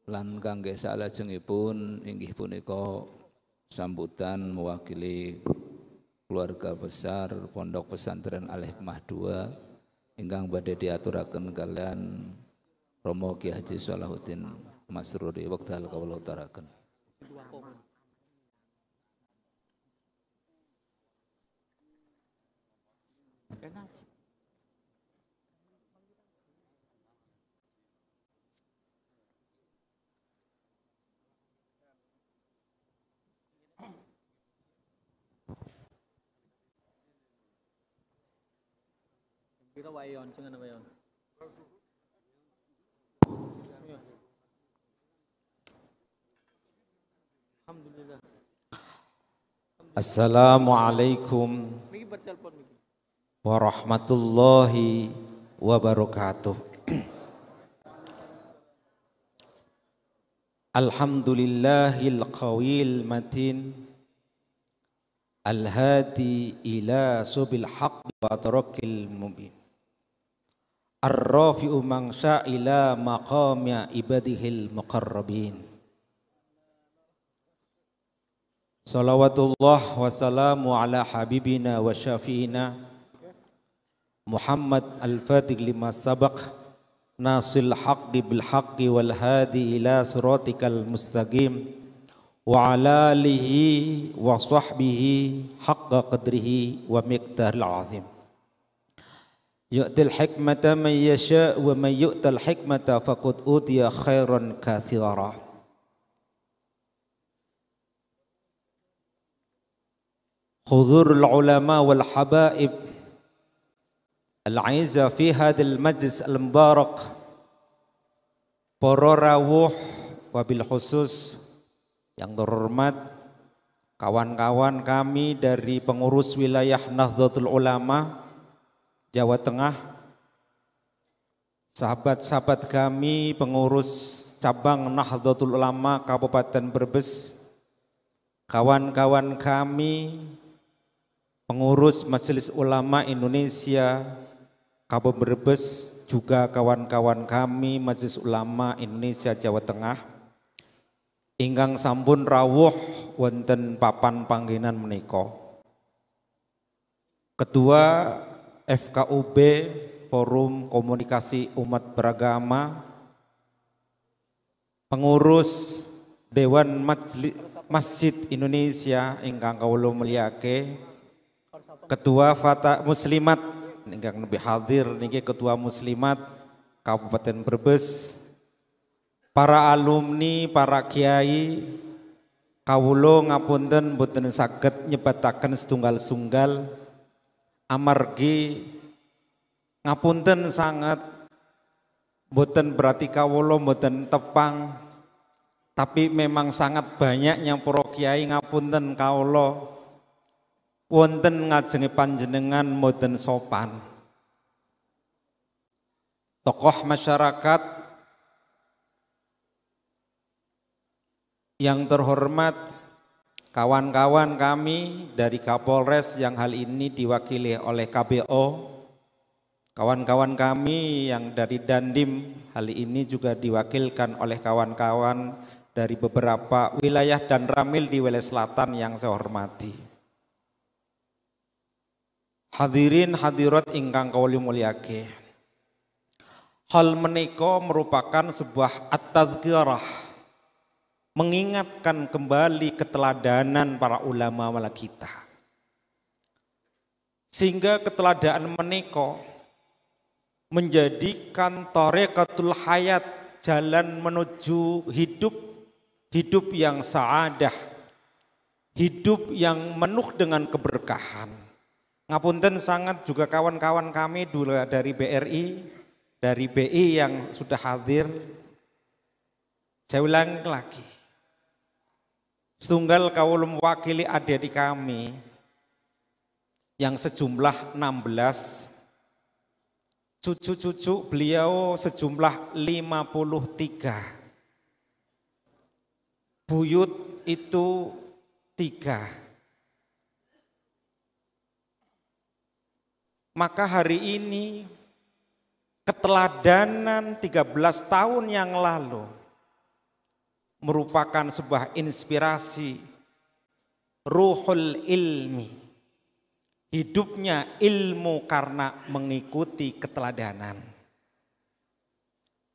lan kangge salajengipun inggih punika sambutan mewakili keluarga besar Pondok Pesantren Al-Hikmah II ingkang badhe diaturaken kalian Romo Ki Haji Salahuddin Masruri wekdal kawula utaraken. Kita wayon, jangan wayon. Alhamdulillah. Assalamualaikum warahmatullahi wabarakatuh. Alhamdulillahil qawil matin al-hadi ila subil haqqi wa tarakil mubin. Ar-rafi'u man sya'ila maqamya ibadihil muqarrabin. Salawatullah wa salamu ala habibina wa syafi'ina Muhammad al-fatih lima sabaq nasil haqqi bil haqqi wal hadi ila siratikal mustaqim wa ala alihi wa sahbihi haqqa qadrihi wa miqdaril azim. Yu'til hikmata man yasha' wa man yu'tal hikmata faqad utiya khairan katsira. Huzurul ulama wal habaib al-aiza fi hadal majlis al-mubarak, para rawuh wabil khusus yang terhormat kawan-kawan kami dari pengurus wilayah Nahdlatul Ulama Jawa Tengah, sahabat-sahabat kami pengurus cabang Nahdlatul Ulama Kabupaten Brebes, kawan-kawan kami pengurus Majelis Ulama Indonesia Kabupaten Brebes, juga kawan-kawan kami Majelis Ulama Indonesia Jawa Tengah ingkang sampun rawuh wonten papan panggenan menika. Ketua FKUB Forum Komunikasi Umat Beragama, pengurus Dewan Masjid Indonesia ingkang kawula mulyake, Ketua Fatah Muslimat ingkang lebih hadir niki Ketua Muslimat Kabupaten Brebes, para alumni, para kiai, kawula ngapunten boten saged nyebataken setunggal-tunggal amargi ngapunten sangat boten berarti kawula boten tepang, tapi memang sangat banyaknya para kiai ngapunten kawula wonten ngajengi panjenengan boten sopan. Tokoh masyarakat yang terhormat, kawan-kawan kami dari Kapolres yang hal ini diwakili oleh KBO, kawan-kawan kami yang dari Dandim hal ini juga diwakilkan oleh kawan-kawan dari beberapa wilayah dan ramil di wilayah selatan yang saya hormati. Hadirin hadirat ingkang kawula mulyake, hal menika merupakan sebuah at-tadhkirah, mengingatkan kembali keteladanan para ulama wala kita, sehingga keteladanan menika menjadikan thariqatul hayat, jalan menuju hidup yang sa'adah, hidup yang penuh dengan keberkahan. Ngapunten sangat juga kawan-kawan kami dulu dari BRI, dari BI yang sudah hadir. Saya ulang lagi, setunggal kawula mewakili adik-adik kami yang sejumlah 16, cucu-cucu beliau sejumlah 53, buyut itu 3. Maka hari ini keteladanan 13 tahun yang lalu merupakan sebuah inspirasi ruhul ilmi. Hidupnya ilmu karena mengikuti keteladanan.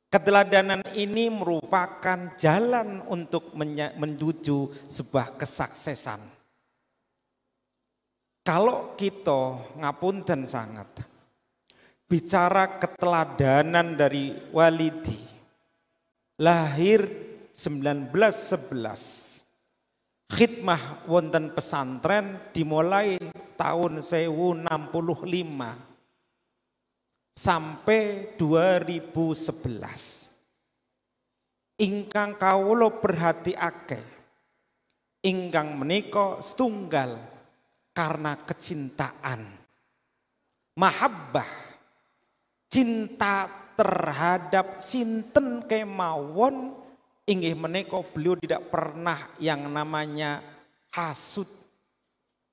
Keteladanan ini merupakan jalan untuk menuju sebuah kesuksesan. Kalau kita ngapunten sangat bicara keteladanan dari Walidi, lahir 1911, khidmah wonten pesantren dimulai tahun 1065 sampai 2011. Ingkang kawula perhatiake, ingkang menika setunggal karena kecintaan, mahabbah, cinta terhadap sinten kemawon, inggih menika beliau tidak pernah yang namanya hasud.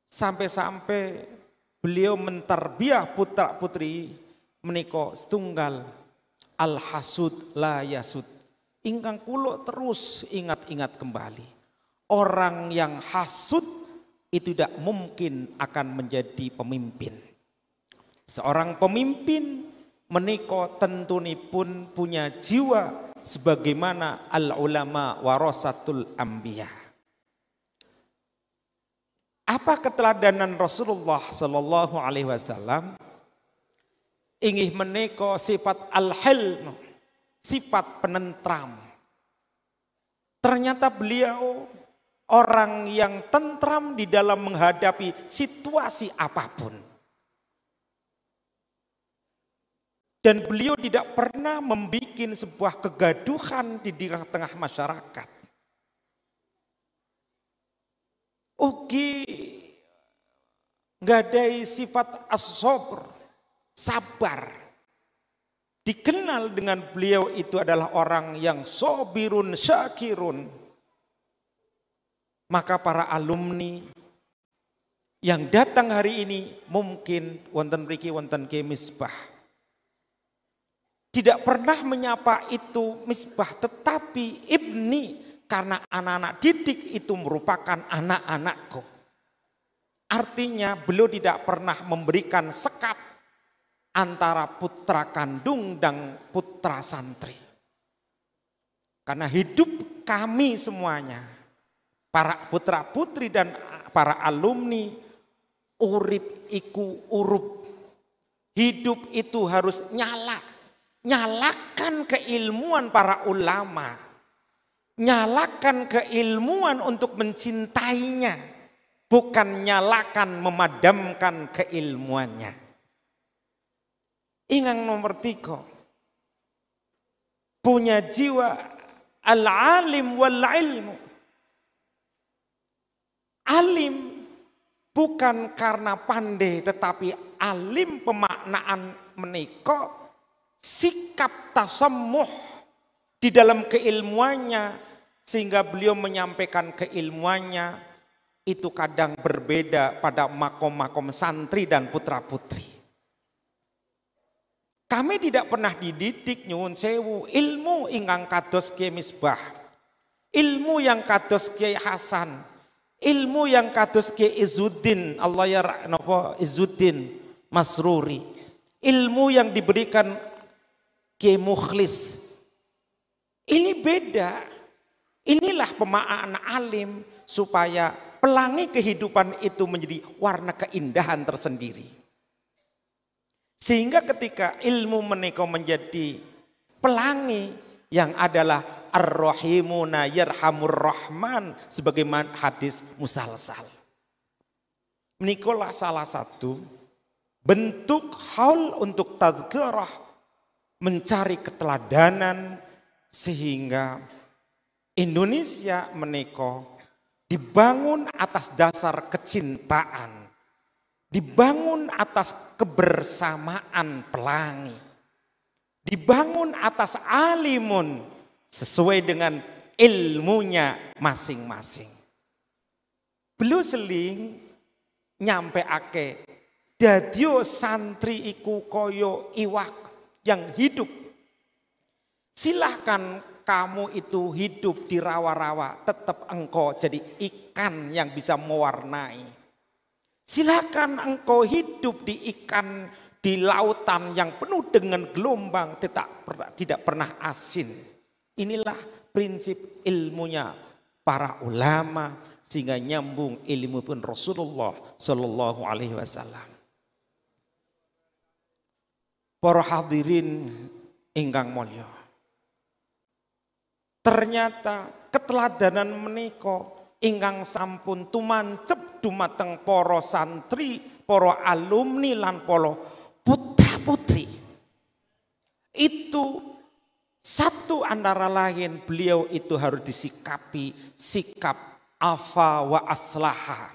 Sampai-sampai beliau mentarbiah putra-putri menika setunggal al hasud la yasud. Ingkang kula terus ingat-ingat kembali. Orang yang hasud itu tidak mungkin akan menjadi pemimpin. Seorang pemimpin menika tentunipun punya jiwa sebagaimana al ulama warasatul anbiya. Apa keteladanan Rasulullah sallallahu alaihi wasallam? Inggih menika sifat al-hilm, sifat penentram. Ternyata beliau orang yang tentram di dalam menghadapi situasi apapun. Dan beliau tidak pernah membuat sebuah kegaduhan di tengah-tengah masyarakat. Ugi ngadai sifat as-sabr, sabar. Dikenal dengan beliau itu adalah orang yang sobirun syakirun. Maka para alumni yang datang hari ini mungkin wonten mriki wonten Ki Misbah. Tidak pernah menyapa itu Misbah, tetapi Ibni, karena anak-anak didik itu merupakan anak-anakku. Artinya beliau tidak pernah memberikan sekat antara putra kandung dan putra santri. Karena hidup kami semuanya, para putra putri dan para alumni, urip iku urup. Hidup itu harus nyalakan keilmuan para ulama. Nyalakan keilmuan untuk mencintainya, bukan nyalakan memadamkan keilmuannya. Ingat nomor 3, punya jiwa al-alim wal ilmu. Alim bukan karena pandai, tetapi alim pemaknaan menika sikap tasammuh di dalam keilmuannya, sehingga beliau menyampaikan keilmuannya itu kadang berbeda pada makom-makom santri dan putra-putri. Kami tidak pernah dididik nyuwun sewu ilmu ingkang kados Kiai Misbah, ilmu yang kados Kiai Hasan, ilmu yang kados Kiai Izzuddin, Allah ya napa Izzuddin Masruri, ilmu yang diberikan Kiai Mukhlis. Ini beda. Inilah pemaknaan alim supaya pelangi kehidupan itu menjadi warna keindahan tersendiri. Sehingga ketika ilmu menika menjadi pelangi yang adalah ar-rahimuna yarhamur rahman sebagaimana hadis musalsal. Menikolah salah satu bentuk haul untuk tadzkirah, mencari keteladanan sehingga Indonesia menika dibangun atas dasar kecintaan, dibangun atas kebersamaan pelangi, dibangun atas alimun sesuai dengan ilmunya masing-masing. Beliau seling nyampeake dadya santri iku kaya iwak yang hidup. Silahkan kamu itu hidup di rawa-rawa, tetap engkau jadi ikan yang bisa mewarnai. Silakan engkau hidup di ikan di lautan yang penuh dengan gelombang, tidak pernah asin. Inilah prinsip ilmunya para ulama, sehingga nyambung ilmu pun Rasulullah Shallallahu Alaihi Wasallam. Para hadirin ingkang mulya, ternyata keteladanan menika ingkang sampun tumancep dumateng para santri, para alumni lan para putra-putri. Itu satu antara lain beliau itu harus disikapi sikap afa wa aslaha.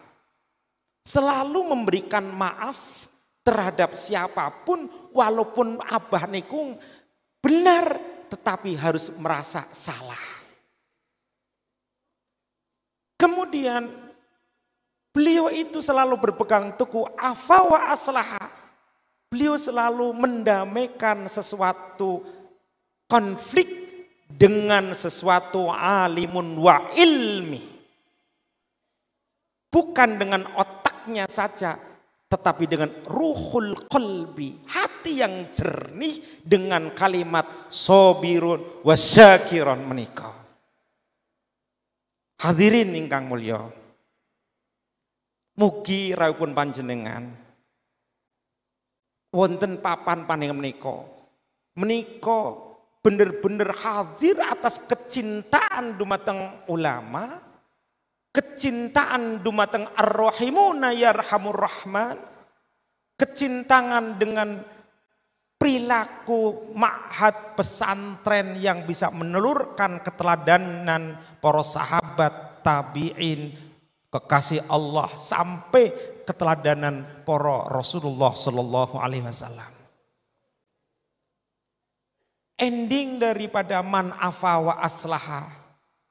Selalu memberikan maaf terhadap siapapun, walaupun abah niku benar tetapi harus merasa salah. Kemudian beliau itu selalu berpegang teguh afa wa aslaha. Beliau selalu mendamaikan sesuatu konflik dengan sesuatu alimun wa ilmi. Bukan dengan otaknya saja, tetapi dengan ruhul qalbi, hati yang jernih dengan kalimat sobirun wasyakiron menikah. Hadirin ingkang mulya, mugi rawuhipun panjenengan wonten papan panjenengan menika bener-bener hadir atas kecintaan dumateng ulama, kecintaan dumateng ar-rahimuna yarhamur rahman, kecintaan dengan perilaku ma'had pesantren yang bisa menelurkan keteladanan para sahabat tabi'in, kekasih Allah, sampai keteladanan para Rasulullah Sallallahu Alaihi Wasallam. Ending daripada man afa wa aslaha,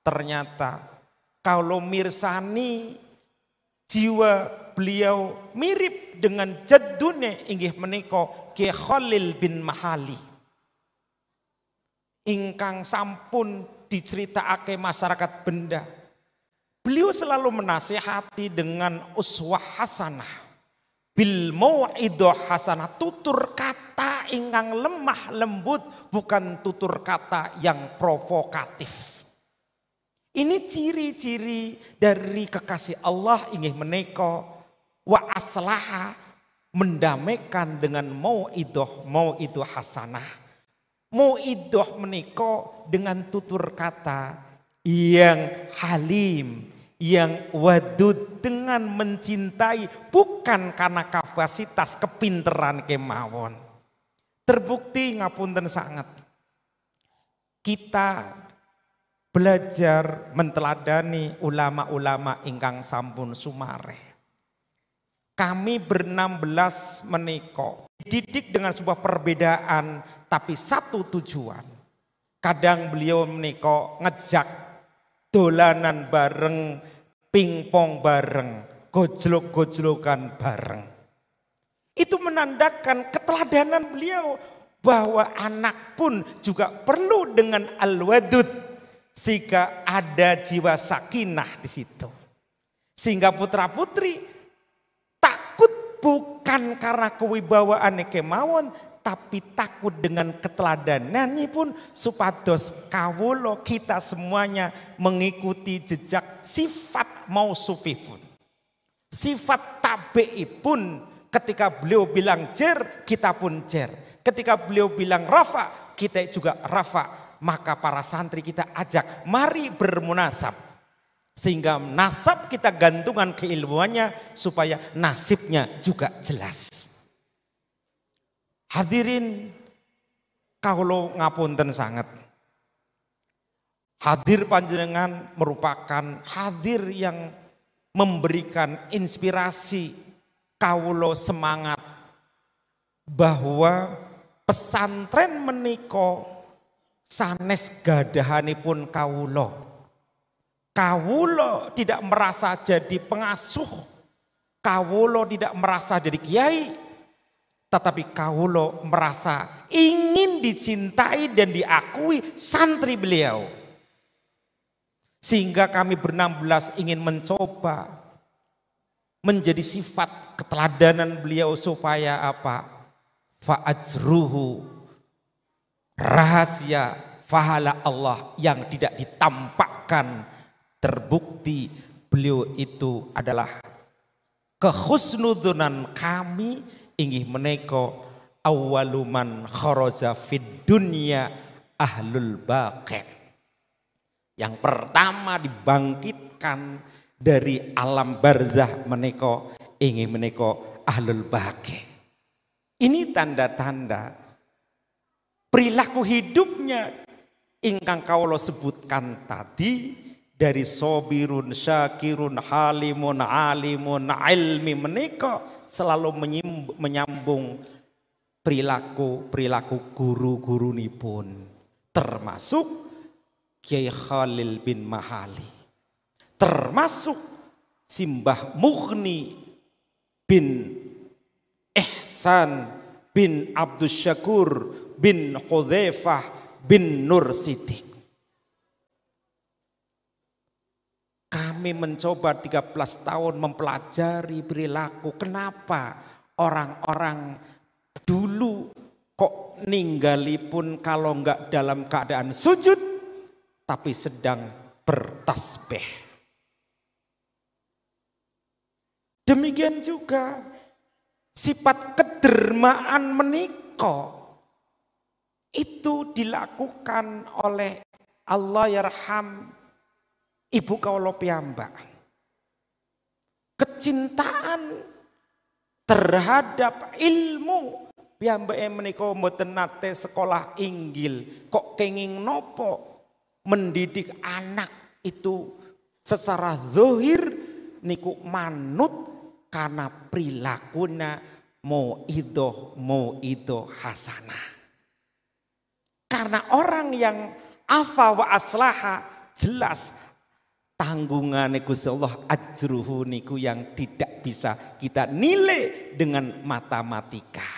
ternyata kalau mirsani jiwa beliau mirip dengan jaddune inggih menika Ki Khalil bin Mahali ingkang sampun diceritakake masyarakat benda. Beliau selalu menasihati dengan uswah hasanah, bil mau'idah hasanah, tutur kata ingkang lemah lembut, bukan tutur kata yang provokatif. Ini ciri-ciri dari kekasih Allah inggih menika wa aslaha, mendamaikan dengan mau'idah hasanah. Mau'idah menika dengan tutur kata yang halim, yang wadud, dengan mencintai bukan karena kapasitas kepinteran kemawon. Terbukti ngapunten sangat kita belajar menteladani ulama-ulama ingkang sampun sumare. Kami ber-16 menika dididik dengan sebuah perbedaan tapi satu tujuan. Kadang beliau menika ngejak dolanan bareng, pingpong bareng, gojlok-gojlokan bareng. Itu menandakan keteladanan beliau bahwa anak pun juga perlu dengan al-wadud, sehingga ada jiwa sakinah di situ. Sehingga putra-putri takut bukan karena kewibawaan kemawon, tapi takut dengan keteladanannya pun supados kawula kita semuanya mengikuti jejak sifat mausufipun. Sifat tabi'ipun, ketika beliau bilang jer, kita pun jer. Ketika beliau bilang rafa, kita juga rafa. Maka para santri kita ajak, mari bermunasab. Sehingga nasab kita gantungan keilmuannya supaya nasibnya juga jelas. Hadirin kawula ngapunten sangat. Hadir panjenengan merupakan hadir yang memberikan inspirasi kawula semangat bahwa pesantren menika sanes gadahanipun kawula. Kawula tidak merasa jadi pengasuh, kawula tidak merasa jadi kiai, tetapi kawula merasa ingin dicintai dan diakui santri beliau. Sehingga kami ber-16 ingin mencoba menjadi sifat keteladanan beliau supaya apa? Fa'ajruhu, rahasia pahala Allah yang tidak ditampakkan, terbukti beliau itu adalah kehusnudunan kami inggih menika awwaluman kharaja fid dunya ahlul baqi. Yang pertama dibangkitkan dari alam barzah menika inggih menika ahlul baqi. Ini tanda-tanda perilaku hidupnya ingkang kawula sebutkan tadi, dari sobirun, syakirun, halimun, alimun, ilmi menika selalu menyambung perilaku guru-gurunipun, termasuk Kiai Khalil bin Mahali, termasuk Simbah Mughni bin Ihsan bin Abdus Syakur bin Hudzaifah bin Nur Siddiq. Kami mencoba 13 tahun mempelajari perilaku. Kenapa orang-orang dulu kok ninggalipun kalau enggak dalam keadaan sujud tapi sedang bertasbih. Demikian juga sifat kedermaan menika itu dilakukan oleh Allah yarham ibu kawula piyambak. Kecintaan terhadap ilmu piyambake menika mboten nate sekolah inggil, kok kenging nopo mendidik anak itu secara zahir niku manut karena prilakuna mauidhah hasanah. Karena orang yang afa wa aslaha jelas tanggungane Gusti Allah ajruhu niku yang tidak bisa kita nilai dengan matematika.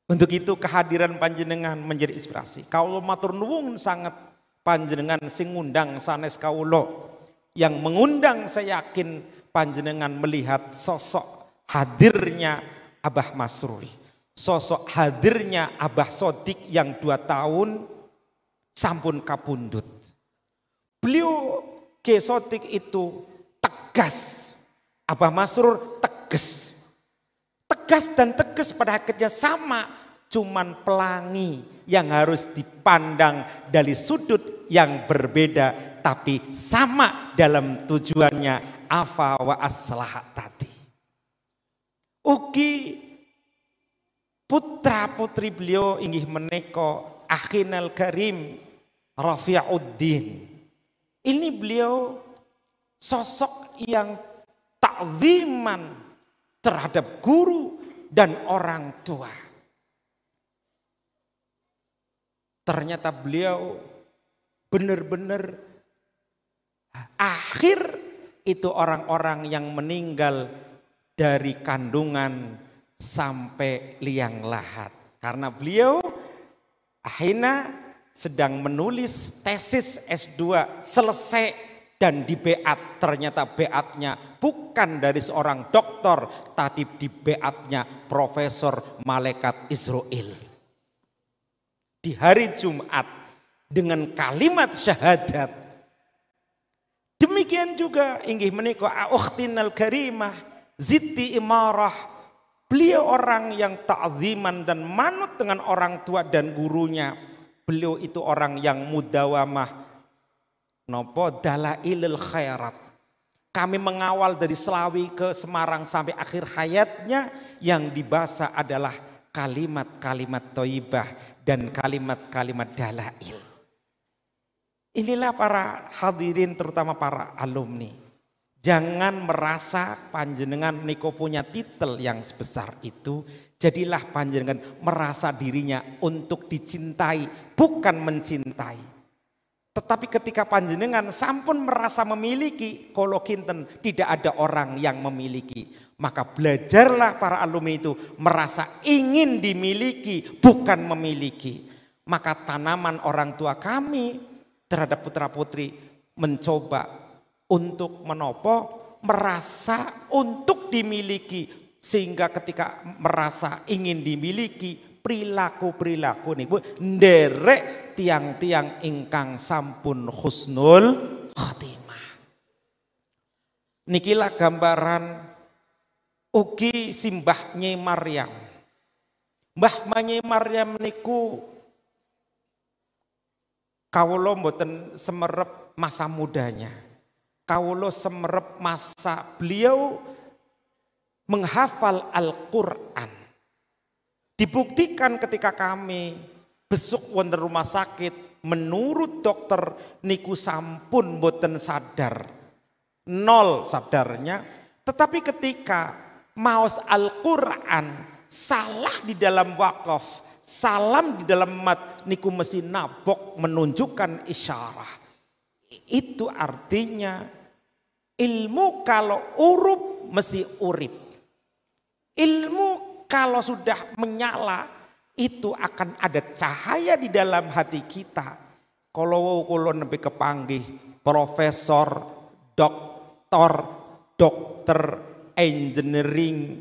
Untuk itu kehadiran panjenengan menjadi inspirasi. Kawula matur nuwun sangat panjenengan sing ngundang sanes kawula, yang mengundang saya yakin panjenengan melihat sosok hadirnya Abah Masruri, sosok hadirnya Abah Sodik yang 2 tahun sampun kapundhut. Beliau Kiai Sodik itu tegas, Abah Masrur tegas. Tegas dan tegas pada akhirnya sama, cuman pelangi yang harus dipandang dari sudut yang berbeda tapi sama dalam tujuannya afa wa aslah tadi. Ugi putra putri beliau inggih menika Akhinal Karim Rafi'uddin. Ini beliau sosok yang ta'ziman terhadap guru dan orang tua. Ternyata beliau benar-benar akhir itu orang-orang yang meninggal dari kandungan sampai liang lahat. Karena beliau akhirnya sedang menulis tesis S2 selesai dan di beat, ternyata beatnya bukan dari seorang doktor, tapi di beatnya Profesor Malaikat Israel. Di hari Jumat dengan kalimat syahadat. Demikian juga inggih menika Ukhtinal Karimah Ziti Imarah. Beliau orang yang ta'ziman dan manut dengan orang tua dan gurunya. Beliau itu orang yang mudawamah nopo dalailul khairat. Kami mengawal dari Selawi ke Semarang sampai akhir hayatnya, yang dibahas adalah kalimat-kalimat thayyibah dan kalimat-kalimat dalail. Inilah para hadirin, terutama para alumni. Jangan merasa panjenengan niko punya titel yang sebesar itu. Jadilah panjenengan merasa dirinya untuk dicintai, bukan mencintai. Tetapi ketika panjenengan sampun merasa memiliki, kalau kinten tidak ada orang yang memiliki. Maka belajarlah para alumni itu merasa ingin dimiliki, bukan memiliki. Maka tanaman orang tua kami terhadap putra putri mencoba untuk menopo, merasa untuk dimiliki. Sehingga ketika merasa ingin dimiliki, perilaku-perilaku niku nderek tiang-tiang ingkang sampun husnul khotimah. Nikilah gambaran ugi simbah Nyai Maryam. Mbah Nyai Maryam niku kawula mboten semerep masa mudanya. Kawula semerep masa beliau menghafal Al-Qur'an. Dibuktikan ketika kami besuk wonten rumah sakit, menurut dokter niku sampun boten sadar, nol sadarnya. Tetapi ketika maos Al-Qur'an salah di dalam wakaf, salam di dalam mat niku mesti nabok menunjukkan isyarah. Itu artinya ilmu kalau urup mesti urip. Ilmu kalau sudah menyala itu akan ada cahaya di dalam hati kita. Kalau nembe kepanggih profesor, dokter, engineering,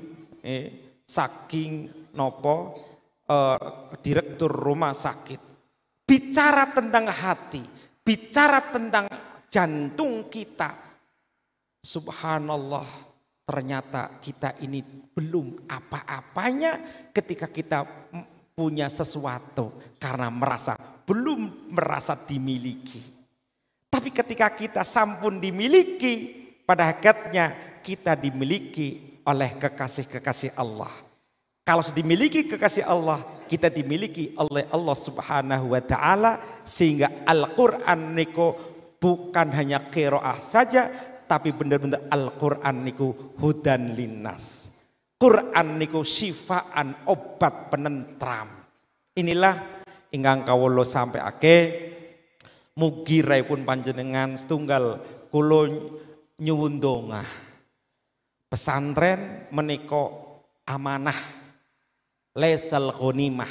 saking nopo direktur rumah sakit. Bicara tentang hati, bicara tentang jantung kita. Subhanallah, ternyata kita ini belum apa-apanya ketika kita punya sesuatu karena belum merasa dimiliki. Tapi ketika kita sampun dimiliki, pada hakikatnya kita dimiliki oleh kekasih-kekasih Allah. Kalau dimiliki kekasih Allah, kita dimiliki oleh Allah Subhanahu wa taala, sehingga Al-Qur'an niku bukan hanya qiraah saja, tapi benar-benar Al-Qur'an niku hudan linnas. Quran niku syifaan, obat penentram. Inilah ingkang kawula sampaiake, mugi raipun panjenengan setunggal kula nyuwun donga. Pesantren menika amanah, lesal ghanimah.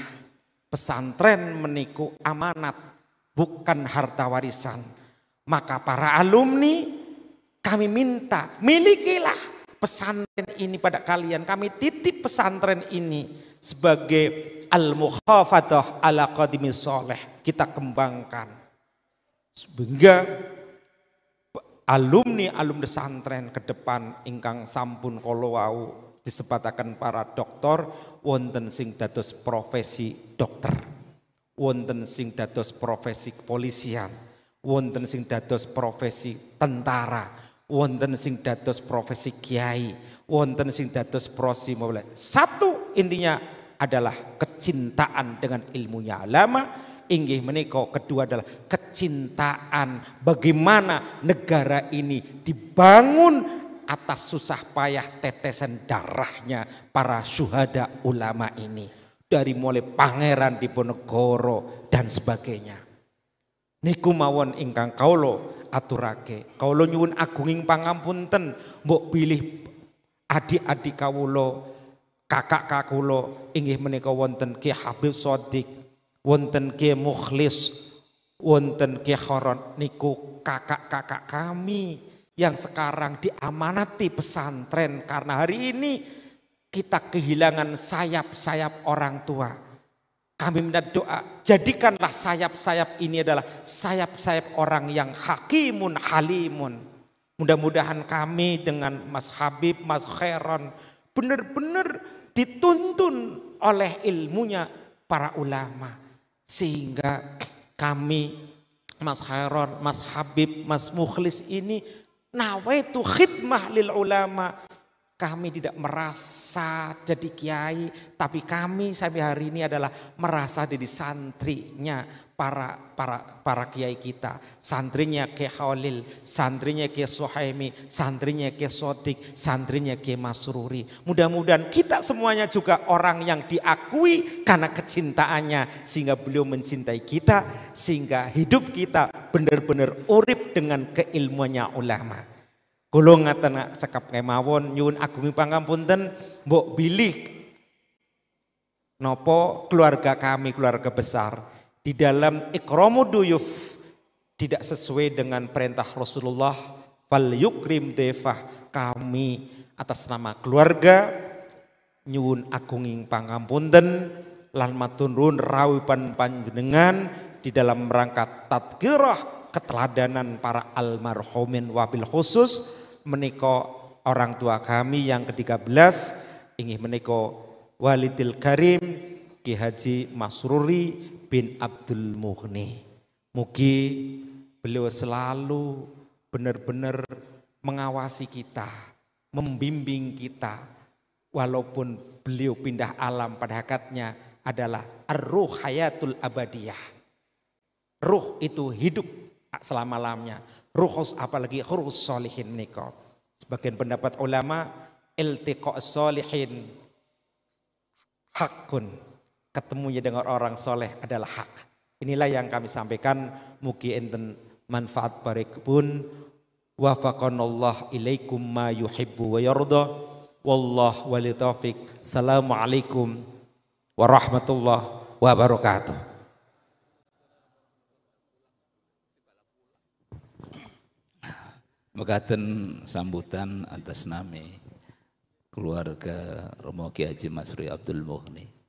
Pesantren meniku amanat, bukan harta warisan. Maka para alumni kami minta, milikilah pesantren ini pada kalian. Kami titip pesantren ini sebagai al-mukhafadah ala qadimis sholeh. Kita kembangkan. Sehingga alumni pesantren ke depan ingkang sampun kala wau disebataken para doktor, wonten sing dados profesi dokter, wonten sing dados profesi kepolisian, wonten sing dados profesi tentara, wonten sing dados profesi kiai, wonten sing dados profesi mulai. Satu intinya adalah kecintaan dengan ilmunya ulama. Inggih menika kedua adalah kecintaan bagaimana negara ini dibangun atas susah payah tetesan darahnya para syuhada ulama ini. Dari mulai Pangeran Diponegoro dan sebagainya. Niku mawon ingkang kawula aturake. Kawula nyuwun agunging pangampunten, mbok pilih adik-adik kawula, kakak kawula inggih menika wonten Ki Habib Shadiq, wonten Ki Mukhlis, wonten Ki Khoron, niku kakak-kakak kami yang sekarang diamanati pesantren karena hari ini kita kehilangan sayap-sayap orang tua. Kami minta doa, jadikanlah sayap-sayap ini adalah sayap-sayap orang yang hakimun halimun. Mudah-mudahan kami dengan Mas Habib, Mas Khairon benar-benar dituntun oleh ilmunya para ulama. Sehingga kami, Mas Khairon, Mas Habib, Mas Mukhlis ini nawaitu khidmah lil ulama. Kami tidak merasa jadi kiai, tapi kami sampai hari ini adalah merasa jadi santrinya para kiai kita. Santrinya Kiai Khalil, santrinya Kiai Suhaimi, santrinya Kiai Sodik, santrinya Kiai Masruri. Mudah-mudahan kita semuanya juga orang yang diakui karena kecintaannya, sehingga beliau mencintai kita, sehingga hidup kita benar-benar urip dengan keilmuannya ulama. Kula ngaten sekap kemawon nyuwun agungi pangapunten mbok bilih nopo keluarga kami, keluarga besar di dalam ikramud duyuf tidak sesuai dengan perintah Rasulullah, fal yukrim defah. Kami atas nama keluarga nyuwun agungi pangapunten lan matur nuwun rawuhan panjenengan di dalam rangka tadkirah keteladanan para almarhumin wabil khusus menika orang tua kami yang ke-13 inggih menika Walidil Karim Ki Haji Masruri bin Abdul Mughni. Mugi beliau selalu benar-benar mengawasi kita, membimbing kita, walaupun beliau pindah alam pada hakikatnya adalah ar-ruh hayatul abadiyah. Ruh itu hidup selama-lamanya. Ruhus apalagi ruhus solihin menika. Sebagian pendapat ulama iltiqa solihin hakun. Ketemunya dengan orang soleh adalah hak. Inilah yang kami sampaikan. Mugi enten manfaat barikipun. Wafaqanallah ilaikum ma yuhibbu wa yarda. Wallah wali taufiq. Assalamualaikum warahmatullahi wabarakatuh. Mekaten sambutan atas nama keluarga Romo Ki Haji Masruri Abdul Mughni.